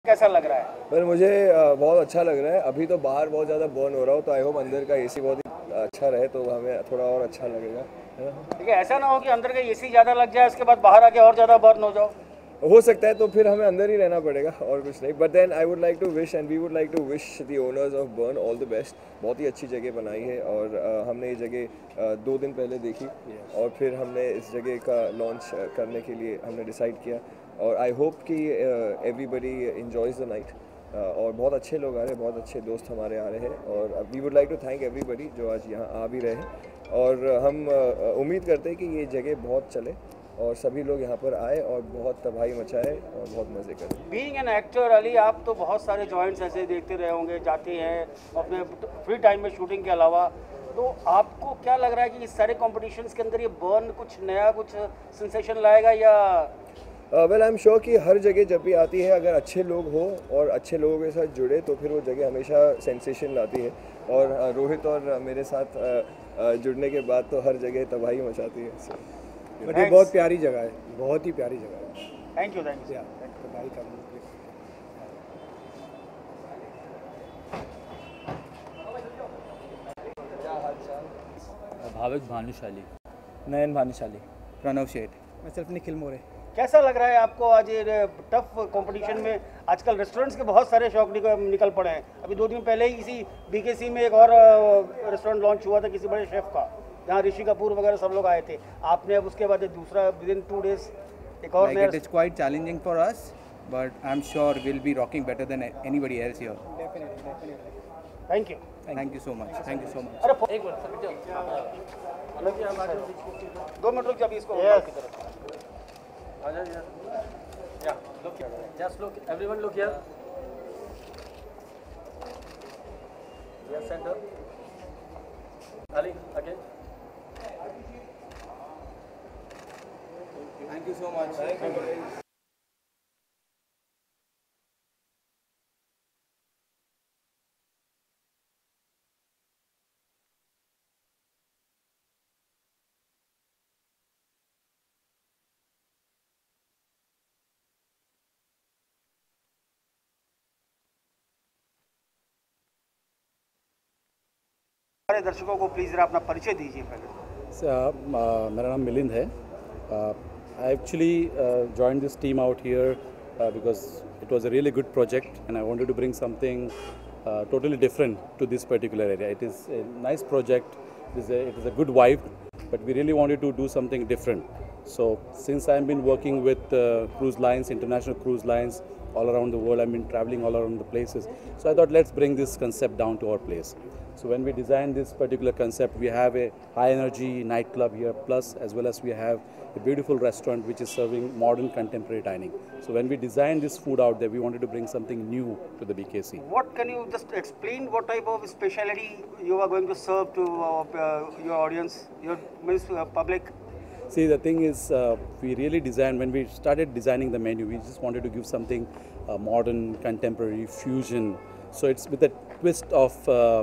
कैसा लग रहा है? पर मुझे बहुत अच्छा लग रहा है। अभी तो बाहर बहुत ज़्यादा बर्न हो रहा हो, तो आई होप अंदर का एसी बहुत ही अच्छा रहे, तो हमें थोड़ा और अच्छा लगेगा, है ना? ठीक है, ऐसा ना हो कि अंदर का एसी ज़्यादा लग जाए, उसके बाद बाहर आके और ज़्यादा बर्न हो जाओ। हो सकता है, तो फिर हमें अंदर ही रहना पड़ेगा और कुछ नहीं। But then I would like to wish and we would like to wish the owners of Burn all the best. बहुत ही अच्छी जगह बनाई है और हमने ये जगह 2 दिन पहले देखी और फिर हमने इस जगह का लॉन्च करने के लिए हमने डिसाइड किया और आई होप कि एवरीबडी इन्जॉयज़ द नाइट। और बहुत अच्छे लोग आ रहे हैं, बहुत अच्छे दोस्त हमारे आ रहे हैं और we would like to thank everybody जो आज यहाँ आ भी रहे हैं। और हम उम्मीद करते हैं कि ये जगह बहुत चले और सभी लोग यहाँ पर आए और बहुत तबाही मचाए और बहुत मज़े करें। बीइंग एन एक्टर अली, आप तो बहुत सारे जॉइंट्स ऐसे देखते रहे होंगे, जाते हैं अपने फ्री टाइम में शूटिंग के अलावा, तो आपको क्या लग रहा है कि इस सारे कॉम्पिटिशन्स के अंदर ये बर्न कुछ नया, कुछ सेंसेशन लाएगा या? वेल आई एम श्योर कि हर जगह जब भी आती है, अगर अच्छे लोग हो और अच्छे लोगों के साथ जुड़े तो फिर वो जगह हमेशा सेंसेशन लाती है। और रोहित और मेरे साथ जुड़ने के बाद तो हर जगह तबाही मचाती है। बट ये बहुत प्यारी जगह है, बहुत ही प्यारी जगह है। Thank you, thank you. Bhavik Bhanushali, Nayan Bhanushali, Pranav Sheth. मैं सिर्फ निखिल मोरे। कैसा लग रहा है आपको आज ये टफ कंपटीशन में? आजकल रेस्टोरेंट्स के बहुत सारे शौक निकल पड़े हैं। अभी 2 दिन पहले ही इसी बीकेसी में एक और रेस्टोरेंट लॉन्च हुआ था किसी बड़े शेफ का, जहाँ ऋषि कपूर वगैरह सब लोग आए थे। आपने अब उसके बाद दूसरा विदिन 2 डेज एक और Like it is quite challenging for us, but I'm sure we'll be rocking better than anybody else here. Thank you. Thank you so much. Thank you so much. अरे एक मिनट, 2 मिनट रुक जा अभी इसको की तरफ। Just look, everyone look here. Yes, center. Ali, again. Thank you so much. हमारे दर्शकों को प्लीज़ जरा अपना परिचय दीजिए पहले। मेरा नाम मिलिंद है। I actually joined this team out here because it was a really good project and I wanted to bring something totally different to this particular area. It is a nice project, it is a good vibe, but we really wanted to do something different. So since I've been working with cruise lines, international cruise lines all around the world, I've been traveling all around the places. So I thought let's bring this concept down to our place. So when we designed this particular concept, we have a high energy nightclub here, plus as well as we have a beautiful restaurant which is serving modern contemporary dining. So when we designed this food out there, we wanted to bring something new to the BKC. What can you just explain? What type of specialty you are going to serve to your audience, your public? See, the thing is, we really designed, when we started designing the menu, we just wanted to give something modern, contemporary, fusion. So it's with a twist of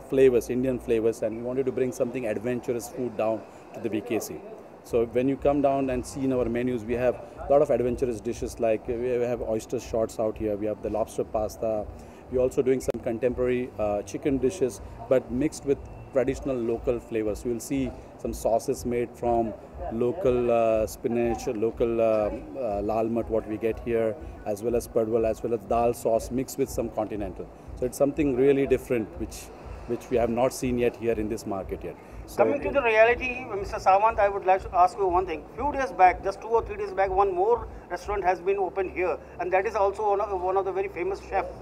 flavors, Indian flavors, and we wanted to bring something adventurous food down to the BKC. So when you come down and see in our menus, we have a lot of adventurous dishes, like we have oyster shots out here, we have the lobster pasta. We're also doing some contemporary chicken dishes, but mixed with traditional local flavors. You will see some sauces made from local spinach, local lal mat, what we get here, as well as padwal, as well as dal sauce mixed with some continental. So it's something really different, which we have not seen yet here in this market yet. So coming to the reality, Mr. Sawant, I would like to ask you one thing. Few days back, just 2 or 3 days back, one more restaurant has been opened here, and that is also one of the very famous chefs.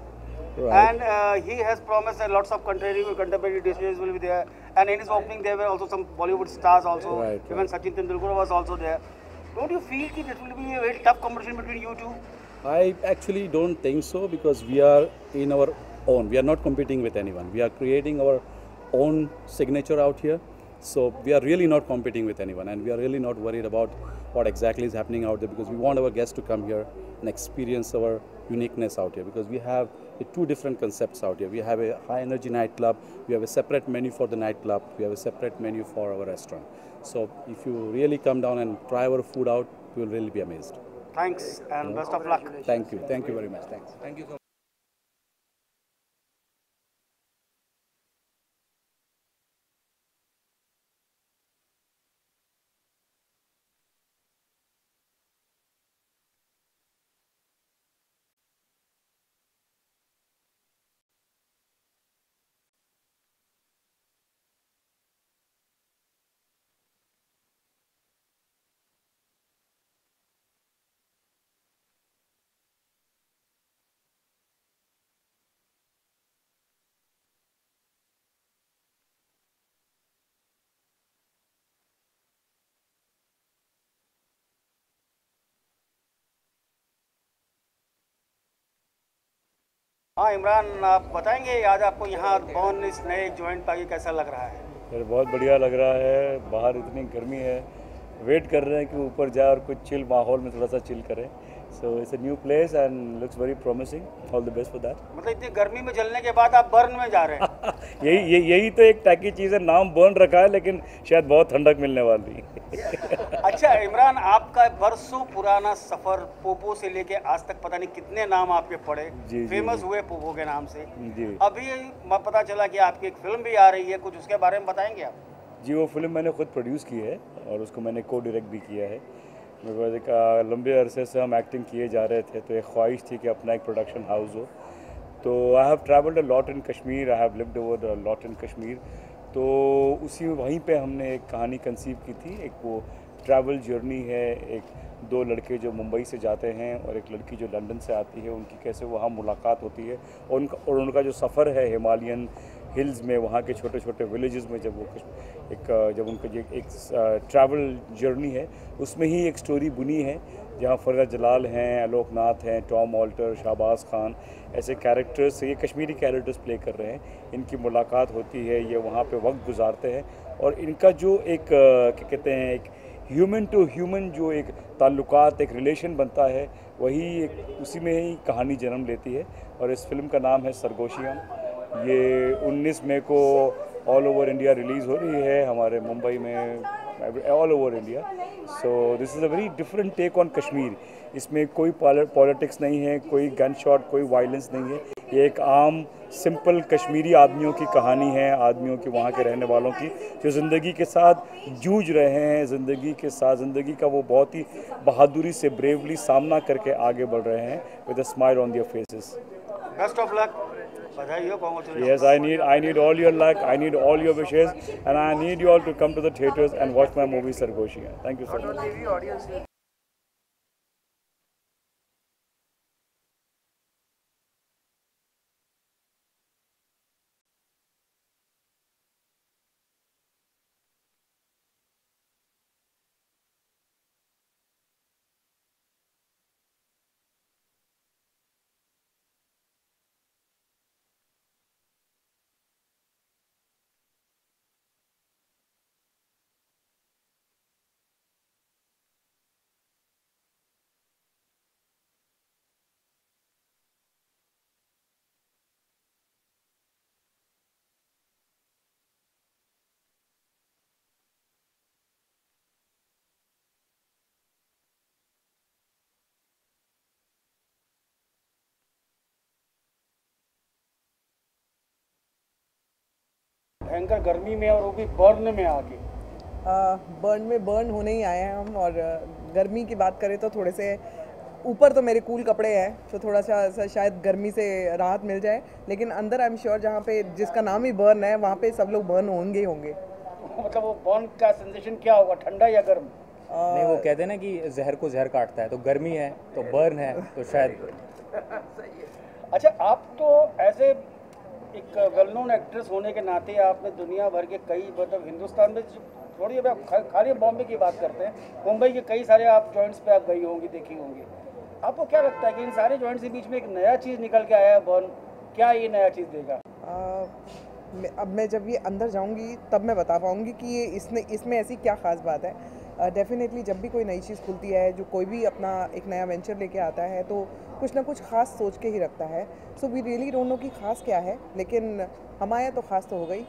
Right. And he has promised that lots of contemporary dishes will be there. And in his opening, there were also some Bollywood stars also. Right, Even Sachin Tendulkar was also there. Don't you feel that it will be a very tough competition between you two? I actually don't think so, because we are in our own. We are not competing with anyone. We are creating our own signature out here. So we are really not competing with anyone, and we are really not worried about what exactly is happening out there, because we want our guests to come here and experience our uniqueness out here, because we have 2 different concepts out here. We have a high energy nightclub, we have a separate menu for the nightclub, we have a separate menu for our restaurant. So if you really come down and try our food out, you will really be amazed. Thanks and best of luck. Thank you very much. Thanks. Thank you so much. हाँ इमरान, आप बताएंगे आज आपको यहाँ born इस नए joint पाके कैसा लग रहा है? यार बहुत बढ़िया लग रहा है। बाहर इतनी गर्मी है, वेट कर रहे हैं कि ऊपर जाए और कुछ चिल माहौल में थोड़ा सा चिल करें। So it's a new place and looks very promising. All the best for that. मतलब इतनी गर्मी में जलने के बाद आप बर्न में जा रहे हैं। यही तो एक टैकी चीज़ है, नाम बर्न रखा है लेकिन शायद बहुत ठंडक मिलने वाली। अच्छा इमरान, आपका बरसों पुराना सफर पोपो से लेके आज तक पता नहीं कितने नाम आपके पड़े, जी, फेमस जी। हुए पोपो के नाम से। जी अभी पता चला कि आपकी एक फिल्म भी आ रही है, कुछ उसके बारे में बताएंगे आप? जी, वो फिल्म मैंने खुद प्रोड्यूस की है और उसको मैंने को डायरेक्ट भी किया है। मेरे पास एक लंबे अरसे से हम एक्टिंग किए जा रहे थे, तो एक ख्वाहिश थी कि अपना एक प्रोडक्शन हाउस हो। तो I have travelled a lot in Kashmir, I have lived over a lot in Kashmir. तो उसी वहीं पे हमने एक कहानी कंसीव की थी। एक वो ट्रैवल जर्नी है, एक दो लड़के जो मुंबई से जाते हैं और एक लड़की जो लंदन से आती है, उनकी कैसे वहाँ मुलाकात होती है और उनका जो सफ़र है हिमालयन हिल्स में, वहाँ के छोटे छोटे विलेजेस में, जब वो जब उनका जो एक ट्रैवल जर्नी है, उसमें ही एक स्टोरी बुनी है जहाँ फरहत जलाल हैं, आलोकनाथ हैं, टॉम ऑल्टर, शाहबाज खान, ऐसे कैरेक्टर्स, ये कश्मीरी कैरेक्टर्स प्ले कर रहे हैं। इनकी मुलाकात होती है, ये वहाँ पे वक्त गुजारते हैं और इनका जो एक क्या कहते हैं, एक ह्यूमन टू ह्यूमन जो एक ताल्लुकात, एक रिलेशन बनता है, वही एक उसी में ही कहानी जन्म लेती है। और इस फिल्म का नाम है सरगोशियाँ। ये 19 मई को ऑल ओवर इंडिया रिलीज़ हो रही है, हमारे मुंबई में, all over India. So this is a very different take on Kashmir. इसमें कोई पॉलिटिक्स नहीं है, कोई गन शॉट, कोई वायलेंस नहीं है। ये एक आम सिंपल कश्मीरी आदमियों की कहानी है, आदमियों की, वहाँ के रहने वालों की, जो ज़िंदगी के साथ जूझ रहे हैं, ज़िंदगी के साथ, ज़िंदगी का वो बहुत ही बहादुरी से, ब्रेवली सामना करके आगे बढ़ रहे हैं with a smile on their faces. Best of luck, बधाई हो, congratulation. Yes, I need all your luck, I need all your wishes, and I need you all to come to the theaters and watch my movie Sargoshiya. Thank you so much. भयंकर गर्मी में और वो भी burn में आके। Burn में burn होने ही आए हैं हम। और गर्मी की बात करें तो थोड़े से ऊपर तो मेरे कूल कपड़े हैं, तो थोड़ा सा शायद गर्मी से राहत मिल जाए, लेकिन अंदर आई एम श्योर जहाँ पे जिसका नाम ही बर्न है, वहाँ पे सब लोग बर्न होंगे ही होंगे। मतलब वो बर्न का सेंसेशन क्या होगा, ठंडा या गर्म? नहीं, वो कहते हैं ना कि जहर को जहर काटता है, तो गर्मी है तो बर्न है, तो शायद। अच्छा, आप तो ऐसे एक वेल नोन एक्ट्रेस होने के नाते आपने दुनिया भर के कई, मतलब हिंदुस्तान में थोड़ी, अब आप खाली बॉम्बे की बात करते हैं, मुंबई के कई सारे आप जॉइंट्स पे आप गई होंगी, देखी होंगी। आपको क्या लगता है कि इन सारे जॉइंट्स के बीच में एक नया चीज़ निकल के आया है बर्न, क्या ये नया चीज़ देगा? अब मैं जब ये अंदर जाऊंगी तब मैं बता पाऊंगी कि ये इसमें ऐसी क्या ख़ास बात है। डेफिनेटली जब भी कोई नई चीज़ खुलती है, जो कोई भी अपना एक नया वेंचर लेके आता है, तो कुछ ना कुछ ख़ास सोच के ही रखता है। So we really don't know कि ख़ास क्या है, लेकिन हमारे यहाँ तो ख़ास तो हो गई।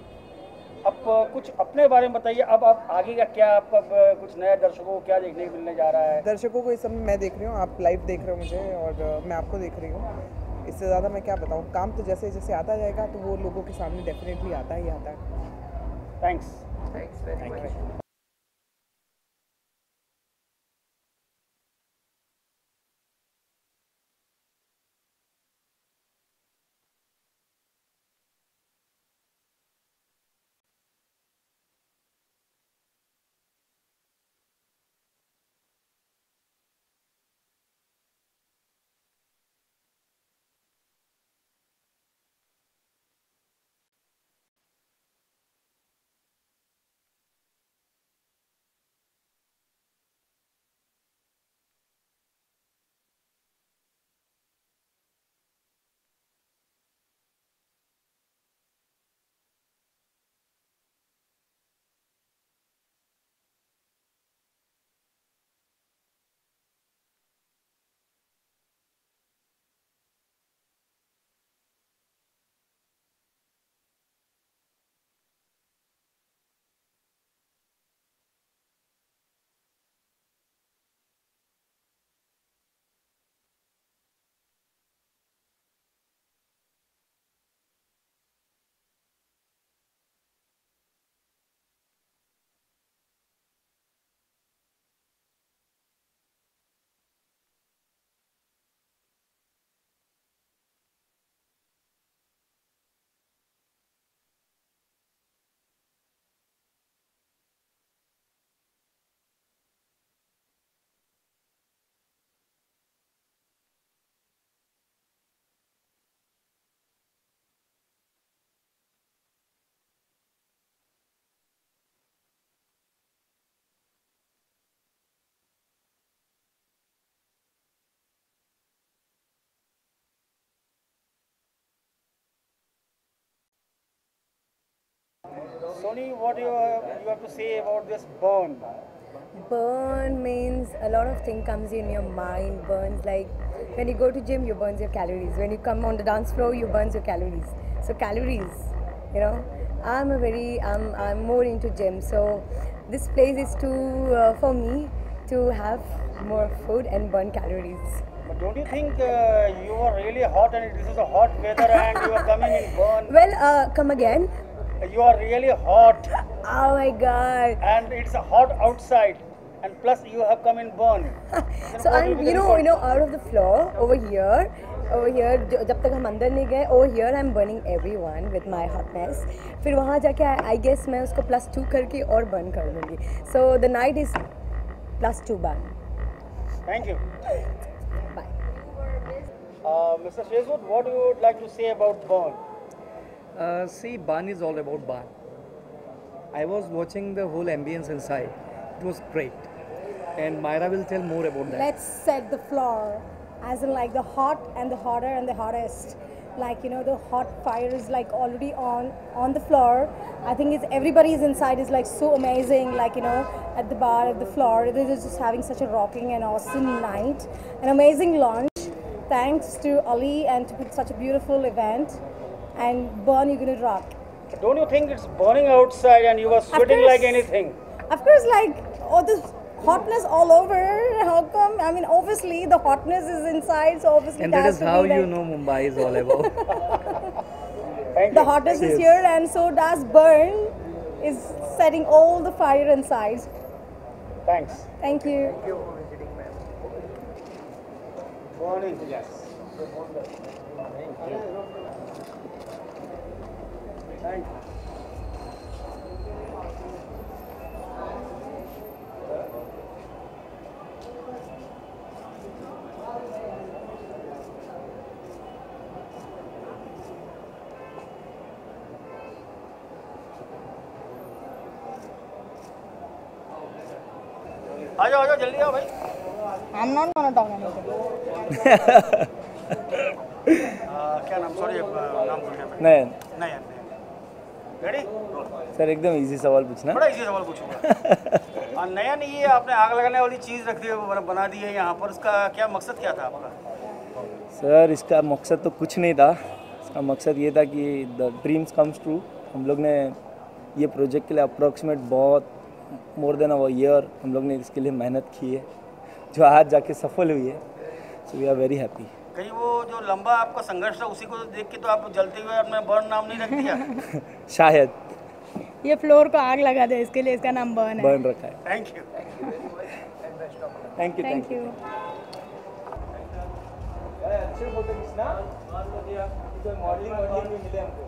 अब कुछ अपने बारे में बताइए, अब आप आगे का क्या, आपका कुछ नया दर्शकों को क्या देखने को मिलने जा रहा है? दर्शकों को इस समय मैं देख रही हूँ, आप लाइव देख रहे हो मुझे, और मैं आपको देख रही हूँ। इससे ज़्यादा मैं क्या बताऊँ, काम तो जैसे जैसे आता जाएगा तो वो लोगों के सामने डेफिनेटली आता ही आता है। Thanks. Thank you. Sony, what you have to say about this burn? Burn means a lot of things comes in your mind. Burns like when you go to gym, you burn your calories. When you come on the dance floor, you burn your calories. So calories, you know. I'm more into gym. So this place is for me to have more food and burn calories. But don't you think you are really hot and this is a hot weather and you are coming in burn? Well, come again. You are really hot. Oh my God. And it's hot outside, and plus you have come in burn. So I'm, you know, out of the floor over here. जब तक हम अंदर नहीं गए, over here I'm burning everyone with my hotness. फिर वहाँ जाके I guess मैं उसको +2 करके और burn कर लूँगी. So the night is +2 burn. Thank you. Bye. Mr. Shazwood, what you would like to say about burn? See, burn is all about burn. I was watching the whole ambience inside. It was great. And Myra will tell more about that. Let's set the floor, as in like the hot and the hotter and the hottest. Like, you know, the hot fire is like already on the floor. I think everybody's inside is like so amazing, like, you know, at the bar, at the floor. They're just having such a rocking and awesome night. An amazing launch. Thanks to Ali and to put such a beautiful event. And burn, you're gonna rock. Don't you think it's burning outside and you are sweating like anything? Of course, like, all the hotness all over. How come? I mean, obviously the hotness is inside, so obviously and that is how you know Mumbai is all about. The hotness is here, and so does burn is setting all the fire inside. Thanks. Thank you. Thank you for visiting, ma'am. Burning, yes. Thank you. Thank you. आ जाओ जल्दी आओ भाई. I'm not gonna talk anything. क्या नाम? Sorry नाम भूल गया. नयन. नयन. Ready? Sir एकदम इजी सवाल पूछना. बड़ा इजी सवाल पूछूंगा. नयन, ये आपने आग लगाने वाली चीज़ रख दी है, बना दी है यहाँ पर, उसका क्या मकसद क्या था आपका? सर इसका मकसद तो कुछ नहीं था. इसका मकसद ये था कि द ड्रीम्स कम्स ट्रू. हम लोग ने ये प्रोजेक्ट के लिए अप्रॉक्सीमेट बहुत मोर देन अ ईयर हम लोग ने इसके लिए मेहनत की है, जो आज जाके सफल हुई है. So we are very happy. कहीं वो जो लंबा आपका संघर्ष था उसी को देख के तो आप जलते हुए अपना बर्न नाम नहीं रख दिया? शायद ये फ्लोर को आग लगा दे, इसके लिए इसका नाम बर्न है. बर्न रखा है. Thank you. Thank you. Thank you. अच्छे फोटो खींचना. मॉडलिंग भी मिले हमको.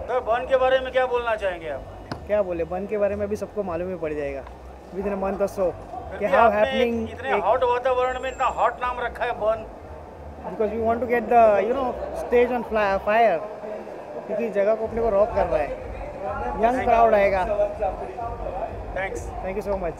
तो बर्न के बारे में क्या बोलना चाहेंगे आप? क्या बोले, बर्न के बारे में भी सबको मालूम ही पड़ जाएगा. विदिन अ मंथ और सो कि हाउ हैपनिंग. इतने हॉट वातावरण में इतना हॉट नाम रखा है Burn. Because we want to get the you know stage on fire, क्योंकि जगह को अपने को रॉक कर रहा है. यंग क्राउड आएगा. Thanks. Thank you so much.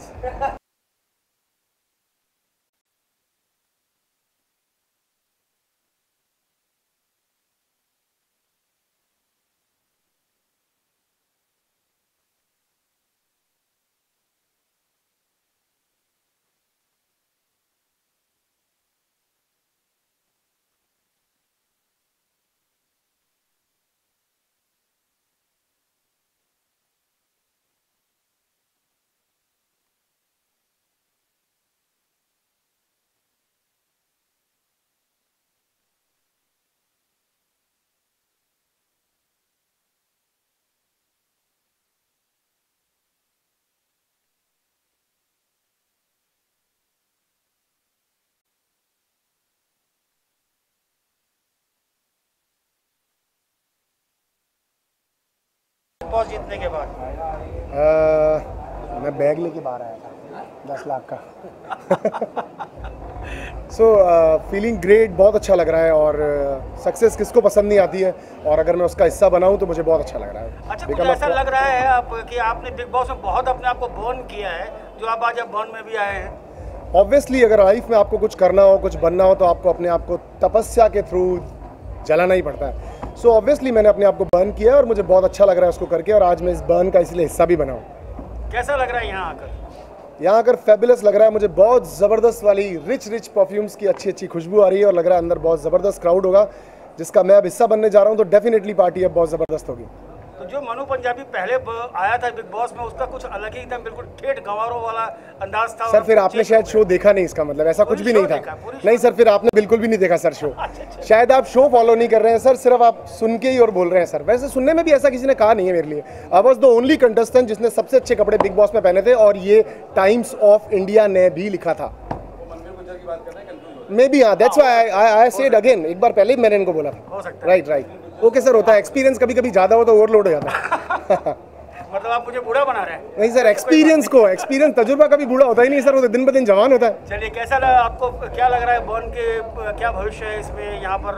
Toss जीतने के बाद मैं बैग लेके बाहर आया था 10 लाख का. सो फीलिंग ग्रेट, बहुत अच्छा लग रहा है. और सक्सेस किसको पसंद नहीं आती है, और अगर मैं उसका हिस्सा बनाऊं तो मुझे बहुत अच्छा लग रहा है. अच्छा, कुछ ऐसा लग रहा है आप कि आपने बिग बॉस में बहुत अपने आप को बर्न किया है, जो आप आज बर्न में भी आए हैं? ऑब्वियसली अगर लाइफ में आपको कुछ करना हो, कुछ बनना हो, तो आपको अपने आप को तपस्या के थ्रू जलाना ही पड़ता है. सो ऑब्वियसली मैंने अपने आप को बर्न किया और मुझे बहुत अच्छा लग रहा है उसको करके, और आज मैं इस बर्न का इसलिए हिस्सा भी बना हूँ। कैसा लग रहा है यहाँ आकर? यहाँ आकर फेबुलस लग रहा है मुझे, बहुत ज़बरदस्त वाली रिच परफ्यूम्स की अच्छी अच्छी खुशबू आ रही है, और लग रहा है अंदर बहुत ज़बरदस्त क्राउड होगा जिसका मैं अब हिस्सा बनने जा रहा हूँ, तो डेफिनेटली पार्टी अब बहुत ज़बरदस्त होगी। तो जो मनु पंजाबी पहले आया था बिग बॉस में, उसका कुछ अलग ही एकदम बिल्कुल ठेठ गंवारों वाला अंदाज था। सर फिर आपने शायद शो देखा नहीं, इसका मतलब ऐसा कुछ भी नहीं था। नहीं सर, फिर आपने बिल्कुल भी नहीं देखा सर शो। शायद आप शो फॉलो नहीं कर रहे हैं सर, सिर्फ आप सुन के ही और बोल रहे हैं सर। वैसे सुनने में भी ऐसा किसी ने कहा नहीं है मेरे लिए। I was the only contestant जिसने सबसे अच्छे कपड़े बिग बॉस में पहने थे, और ये टाइम्स ऑफ इंडिया ने भी लिखा था। मे बी हाँ, that's why I said again, एक बार पहले ही मैंने इनको बोला था। राइट ओके सर, होता है एक्सपीरियंस, कभी कभी ज़्यादा हो तो ओवरलोड हो जाता है। मतलब आप मुझे बूढ़ा बना रहे हैं? नहीं सर, एक्सपीरियंस तजुर्बा कभी बूढ़ा होता ही नहीं सर, वो तो दिन ब दिन जवान होता है। चलिए, कैसा लगा आपको, क्या लग रहा है बर्न के, क्या भविष्य है इसमें, यहाँ पर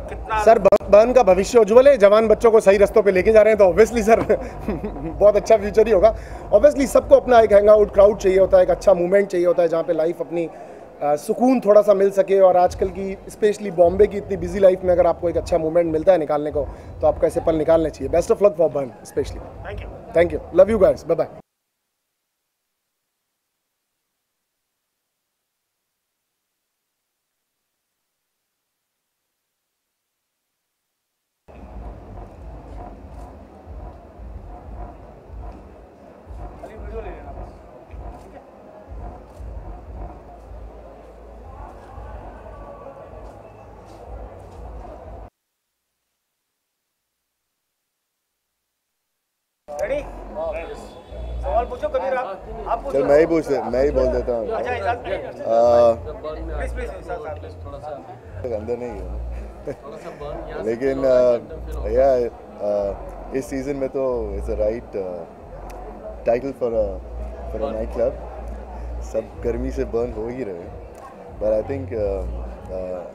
कितना? सर बर्न का भविष्य उज्ज्वल है, जवान बच्चों को सही रास्तों पे लेके जा रहे हैं, तो ऑब्वियसली सर बहुत अच्छा फ्यूचर ही होगा। ऑब्वियसली सबको अपना एक हैंग आउट क्राउड चाहिए होता है, एक अच्छा मूवमेंट चाहिए होता है जहाँ पे लाइफ अपनी सुकून थोड़ा सा मिल सके, और आजकल की स्पेशली बॉम्बे की इतनी बिजी लाइफ में अगर आपको एक अच्छा मूवमेंट मिलता है निकालने को, तो आपको ऐसे पल निकालने चाहिए। Best of luck for Burn especially. Thank you, love you guys, bye bye. Ready? सवाल पूछो कबीर, आप पूछो। चल मैं ही बोल देता हूँ। अच्छा प्लीज थोड़ा सा अंदर नहीं है लेकिन इस सीजन में तो it's a right title for a night club. सब गर्मी से बर्न हो ही रहे, but I think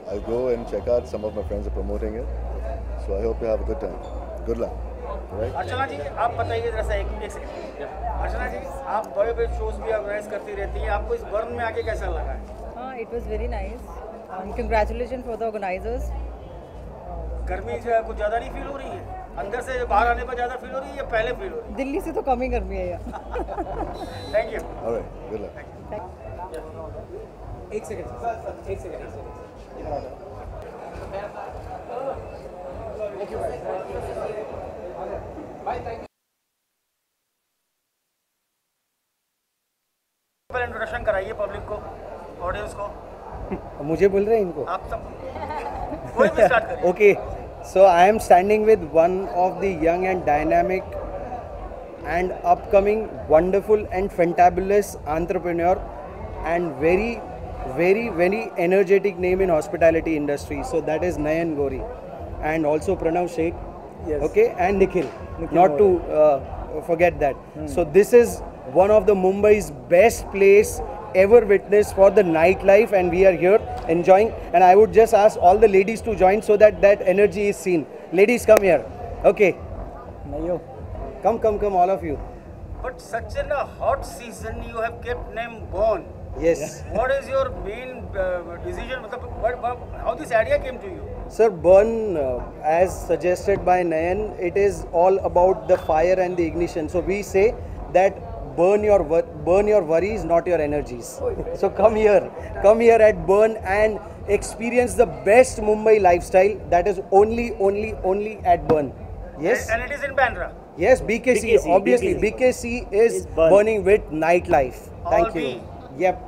I go and check out, some of my friends are promoting it, so I hope you have a good time. Good luck. Archana ji, आप बताइए जरा सा एक सेकंड। अर्चना जी, आप बड़े बड़े शोज भी ऑर्गेनाइज करती रहती हैं, आपको इस बर्न में आके कैसा लगा है? हाँ, it was very nice, congratulation for the organisers. गर्मी कुछ ज़्यादा नहीं फील हो रही है? अंदर से बाहर आने पर ज़्यादा फील हो रही है या पहले फील हो रही है? दिल्ली से तो कम ही गर्मी है यार। Thank you. Alright, good luck. एक सेकंड। पहले इंट्रोडक्शन कराइए पब्लिक को, ऑडियंस को। मुझे बोल रहे हैं इनको? आप सब कोई भी स्टार्ट करिए। Okay, so I am standing with one of the young and dynamic and upcoming wonderful and fantabulous entrepreneur and very energetic name in hospitality industry. So that is Nayan Gori and also Pranav Sheikh. Yes. Okay, and Nikhil not to forget that. So this is one of the Mumbai's best place ever witnessed for the nightlife, and we are here enjoying, and I would just ask all the ladies to join so that that energy is seen. Ladies, come here. Okay, Nayo, come all of you. But such a hot season you have kept name Burn. Yes. What is your main decision? How this idea came to you? Sir, Burn, as suggested by Nayan, it is all about the fire and the ignition. So we say that burn your worries, not your energies. So come here at Burn and experience the best Mumbai lifestyle. That is only at Burn. Yes. And it is in Bandra. Yes, BKC. Obviously, BKC is burning with nightlife. Thank you. Yep.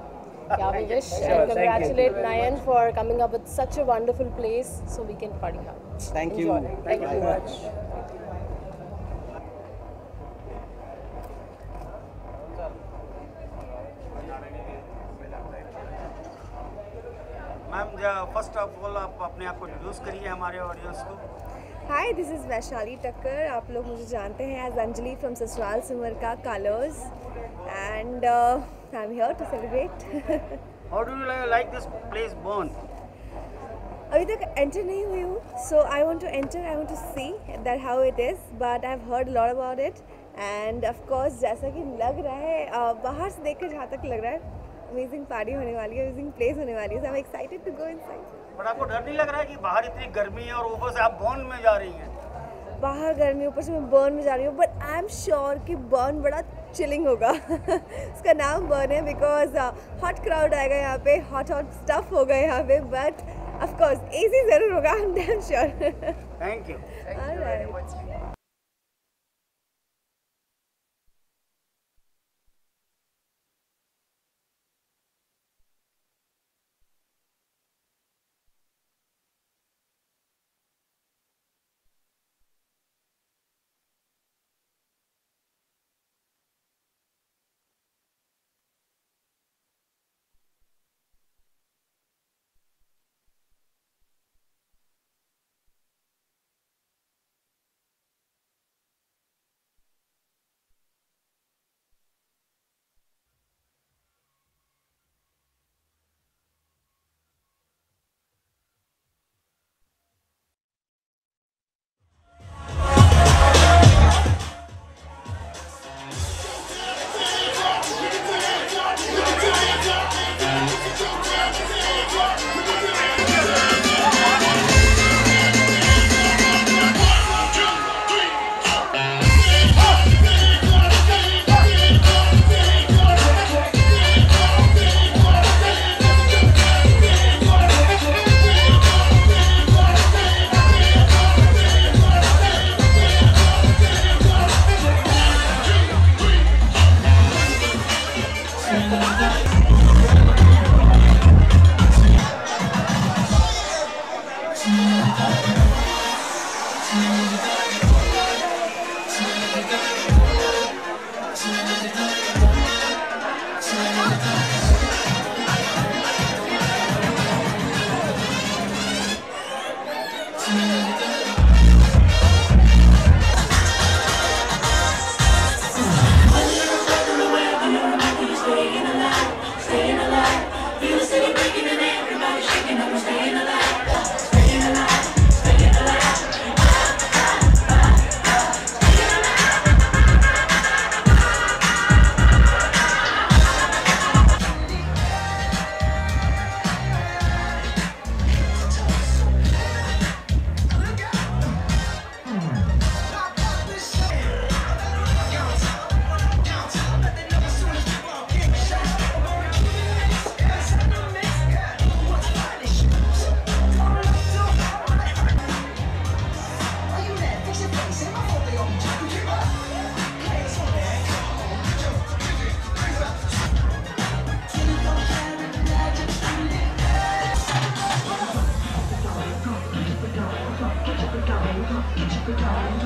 Yeah, we wish and congratulate Nayan for coming up with such a wonderful place so we can party hard. Thank Enjoy. you. Thank you very much. Ma'am, first of all आप अपने आप को introduce करिए हमारे audience को। हाय, this is Vaishali टक्कर। आप लोग मुझे जानते हैं as Anjali from Sasural Simar Ka Colors, and I am here to celebrate. How do you like this place Burn? अभी तक एंटर नहीं हुई हूँ, so I want to enter, I want to see that how it is, but I have heard lot about it, and of course जैसा कि लग रहा है बाहर से देखकर जहाँ तक लग रहा है अमेजिंग पार्टी होने वाली है, अमेजिंग प्लेस होने वाली है, so I am excited to go inside. But आपको डर नहीं लग रहा है कि बाहर इतनी गर्मी है और ऊपर से आप बर्न में जा रही हैं? बाहर गर्मी, ऊपर से मैं बर्न में जा रही हूँ, बट आई एम श्योर कि बर्न बड़ा चिलिंग होगा। उसका नाम बर्न है बिकॉज हॉट क्राउड आएगा यहाँ पे, हॉट स्टफ होगा यहाँ पे, बट ऑफ कोर्स एसी ज़रूर होगा, I am damn sure. Thank you. Get your